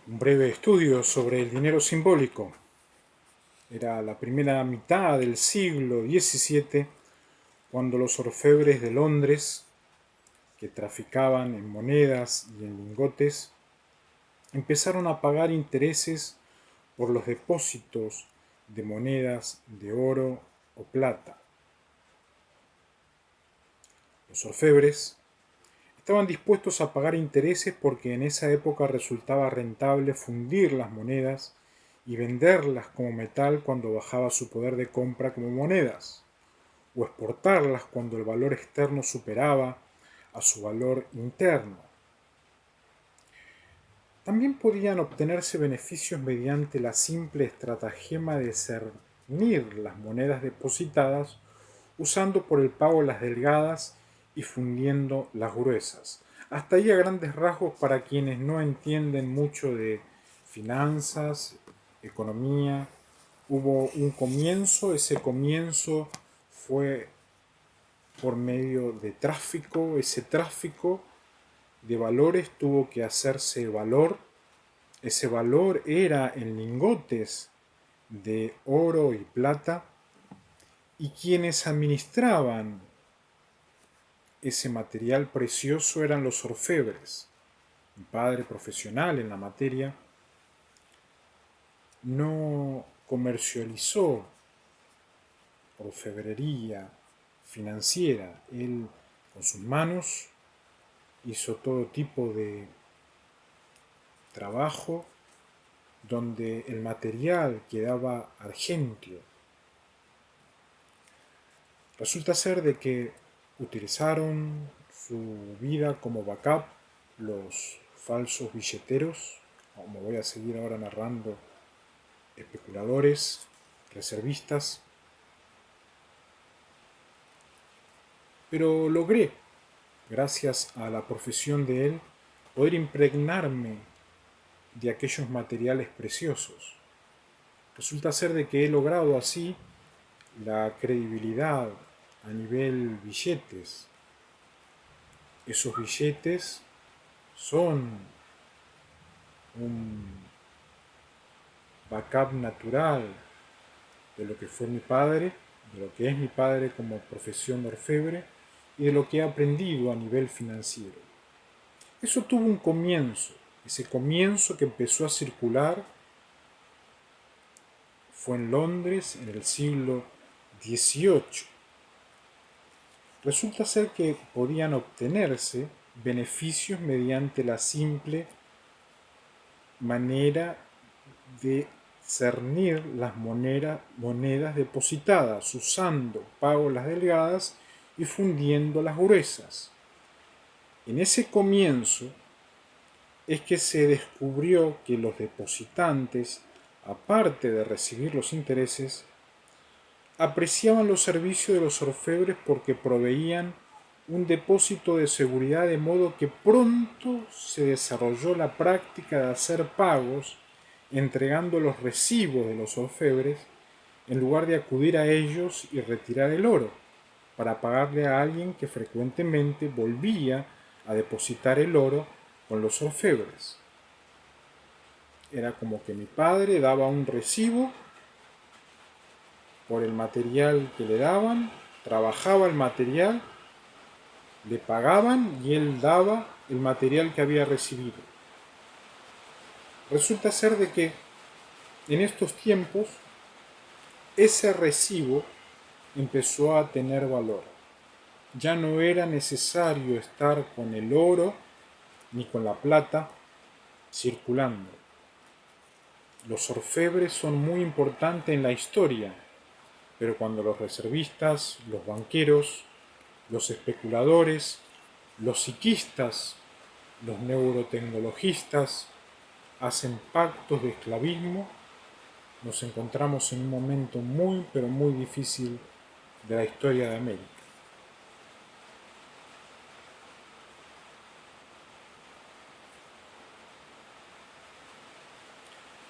Un breve estudio sobre el dinero simbólico. Era la primera mitad del siglo XVII cuando los orfebres de Londres, que traficaban en monedas y en lingotes, empezaron a pagar intereses por los depósitos de monedas de oro o plata. Los orfebres estaban dispuestos a pagar intereses porque en esa época resultaba rentable fundir las monedas y venderlas como metal cuando bajaba su poder de compra como monedas, o exportarlas cuando el valor externo superaba a su valor interno. También podían obtenerse beneficios mediante la simple estratagema de cernir las monedas depositadas usando por el pago las delgadas y fundiendo las gruesas. Hasta ahí a grandes rasgos para quienes no entienden mucho de finanzas, economía. Hubo un comienzo, ese comienzo fue por medio de tráfico, ese tráfico de valores tuvo que hacerse valor, ese valor era en lingotes de oro y plata, y quienes administraban ese material precioso eran los orfebres. Mi padre, profesional en la materia, no comercializó orfebrería financiera. Él con sus manos hizo todo tipo de trabajo donde el material quedaba argentio. Resulta ser de que utilizaron su vida como backup los falsos billeteros, como voy a seguir ahora narrando, especuladores, reservistas, pero logré, gracias a la profesión de él, poder impregnarme de aquellos materiales preciosos. Resulta ser de que he logrado así la credibilidad a nivel billetes. Esos billetes son un backup natural de lo que fue mi padre, de lo que es mi padre como profesión de orfebre y de lo que he aprendido a nivel financiero. Eso tuvo un comienzo. Ese comienzo que empezó a circular fue en Londres en el siglo XVIII. Resulta ser que podían obtenerse beneficios mediante la simple manera de cernir las monedas depositadas, usando pago las delgadas y fundiendo las gruesas. En ese comienzo es que se descubrió que los depositantes, aparte de recibir los intereses, apreciaban los servicios de los orfebres porque proveían un depósito de seguridad, de modo que pronto se desarrolló la práctica de hacer pagos entregando los recibos de los orfebres en lugar de acudir a ellos y retirar el oro para pagarle a alguien que frecuentemente volvía a depositar el oro con los orfebres. Era como que mi padre daba un recibo por el material que le daban, trabajaba el material, le pagaban y él daba el material que había recibido. Resulta ser de que en estos tiempos ese recibo empezó a tener valor. Ya no era necesario estar con el oro ni con la plata circulando. Los orfebres son muy importantes en la historia, pero cuando los reservistas, los banqueros, los especuladores, los psiquistas, los neurotecnologistas hacen pactos de esclavismo, nos encontramos en un momento muy, pero muy difícil de la historia de América.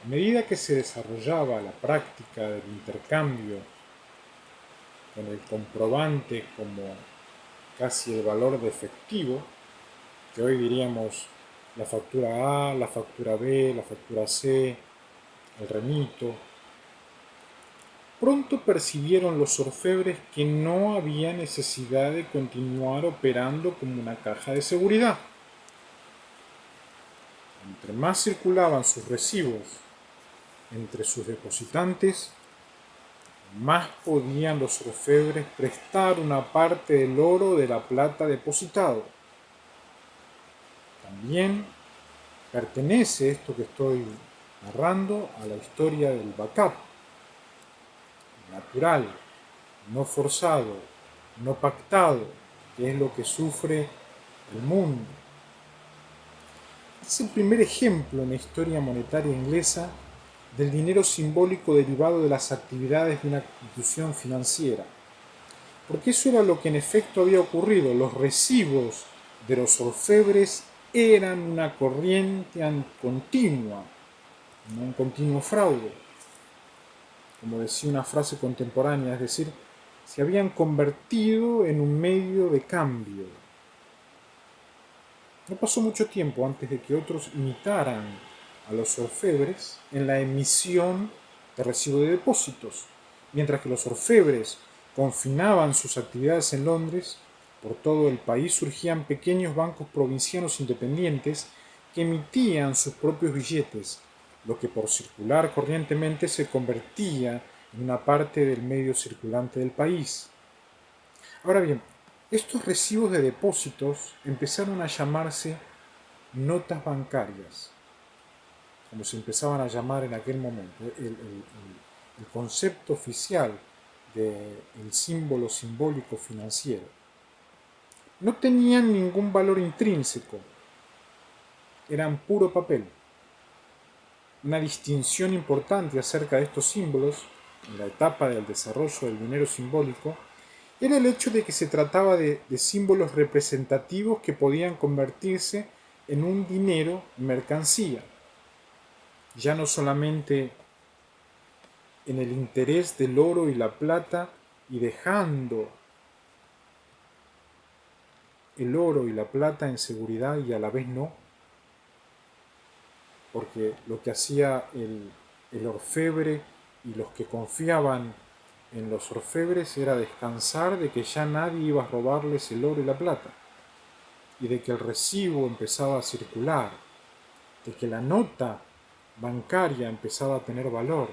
A medida que se desarrollaba la práctica del intercambio con el comprobante como casi el valor de efectivo, que hoy diríamos la factura A, la factura B, la factura C, el remito. Pronto percibieron los orfebres que no había necesidad de continuar operando como una caja de seguridad. Entre más circulaban sus recibos entre sus depositantes, más podían los orfebres prestar una parte del oro o de la plata depositado. También pertenece esto que estoy narrando a la historia del backup, natural, no forzado, no pactado, que es lo que sufre el mundo. Es el primer ejemplo en la historia monetaria inglesa del dinero simbólico derivado de las actividades de una institución financiera. Porque eso era lo que en efecto había ocurrido. Los recibos de los orfebres eran una corriente continua, no un continuo fraude. Como decía una frase contemporánea, es decir, se habían convertido en un medio de cambio. No pasó mucho tiempo antes de que otros imitaran a los orfebres en la emisión de recibo de depósitos. Mientras que los orfebres confinaban sus actividades en Londres, por todo el país surgían pequeños bancos provincianos independientes que emitían sus propios billetes, lo que por circular corrientemente se convertía en una parte del medio circulante del país. Ahora bien, estos recibos de depósitos empezaron a llamarse notas bancarias, como se empezaban a llamar en aquel momento. El concepto oficial del símbolo simbólico financiero. No tenían ningún valor intrínseco, eran puro papel. Una distinción importante acerca de estos símbolos, en la etapa del desarrollo del dinero simbólico, era el hecho de que se trataba de símbolos representativos que podían convertirse en un dinero mercancía, ya no solamente en el interés del oro y la plata y dejando el oro y la plata en seguridad y a la vez no, porque lo que hacía el orfebre y los que confiaban en los orfebres era descansar de que ya nadie iba a robarles el oro y la plata, y de que el recibo empezaba a circular, de que la nota bancaria empezaba a tener valor.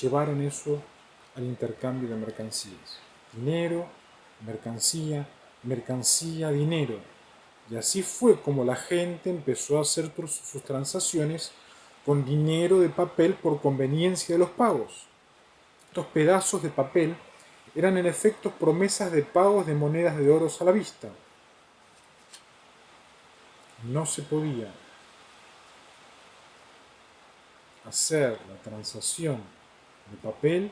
Llevaron eso al intercambio de mercancías. Dinero, mercancía, mercancía, dinero. Y así fue como la gente empezó a hacer sus transacciones con dinero de papel por conveniencia de los pagos. Estos pedazos de papel eran en efecto promesas de pagos de monedas de oro a la vista. No se podía hacer la transacción de papel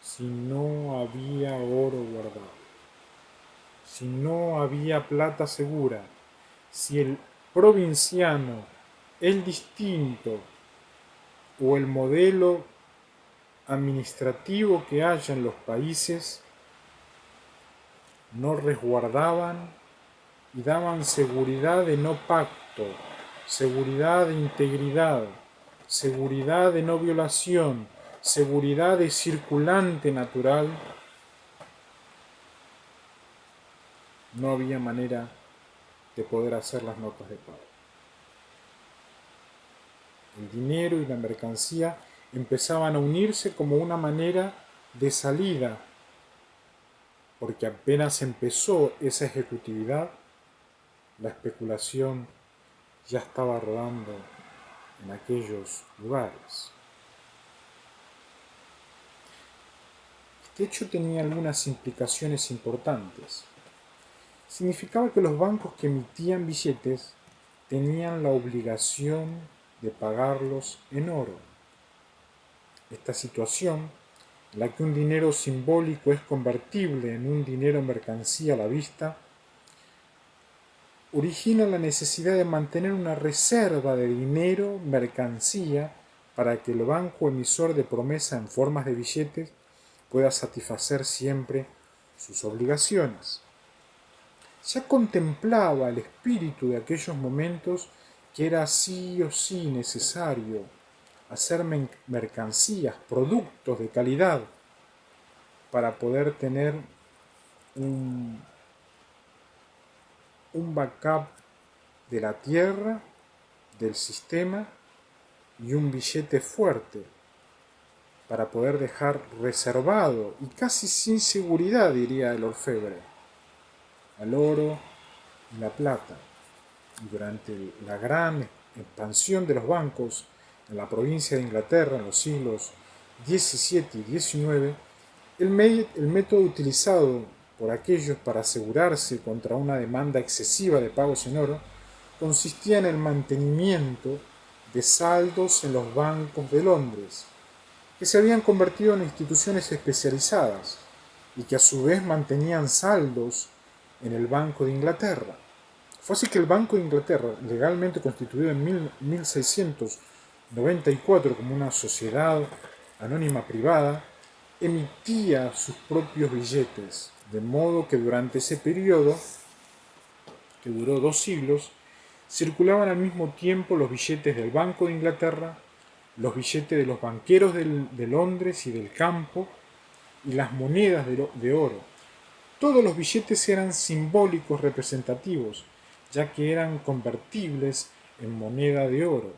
si no había oro guardado, si no había plata segura, si el provinciano, el distinto o el modelo administrativo que haya en los países no resguardaban y daban seguridad de no pacto, seguridad de integridad, seguridad de no violación, seguridad de circulante natural, no había manera de poder hacer las notas de pago. El dinero y la mercancía empezaban a unirse como una manera de salida, porque apenas empezó esa ejecutividad, la especulación ya estaba rodando en aquellos lugares. Este hecho tenía algunas implicaciones importantes. Significaba que los bancos que emitían billetes tenían la obligación de pagarlos en oro. Esta situación, en la que un dinero simbólico es convertible en un dinero mercancía a la vista, origina la necesidad de mantener una reserva de dinero mercancía para que el banco emisor de promesa en formas de billetes pueda satisfacer siempre sus obligaciones. Ya contemplaba el espíritu de aquellos momentos que era sí o sí necesario hacer mercancías, productos de calidad para poder tener un backup de la tierra, del sistema y un billete fuerte para poder dejar reservado y casi sin seguridad, diría el orfebre, al oro y la plata. Y durante la gran expansión de los bancos en la provincia de Inglaterra en los siglos XVII y XIX, el método utilizado por aquellos para asegurarse contra una demanda excesiva de pagos en oro consistía en el mantenimiento de saldos en los bancos de Londres, que se habían convertido en instituciones especializadas y que a su vez mantenían saldos en el Banco de Inglaterra. Fue así que el Banco de Inglaterra, legalmente constituido en 1694 como una sociedad anónima privada, emitía sus propios billetes, de modo que durante ese periodo, que duró 2 siglos, circulaban al mismo tiempo los billetes del Banco de Inglaterra, los billetes de los banqueros de Londres y del campo, y las monedas de oro. Todos los billetes eran simbólicos representativos, ya que eran convertibles en moneda de oro.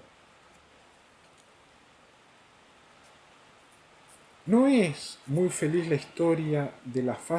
No es muy feliz la historia de la fase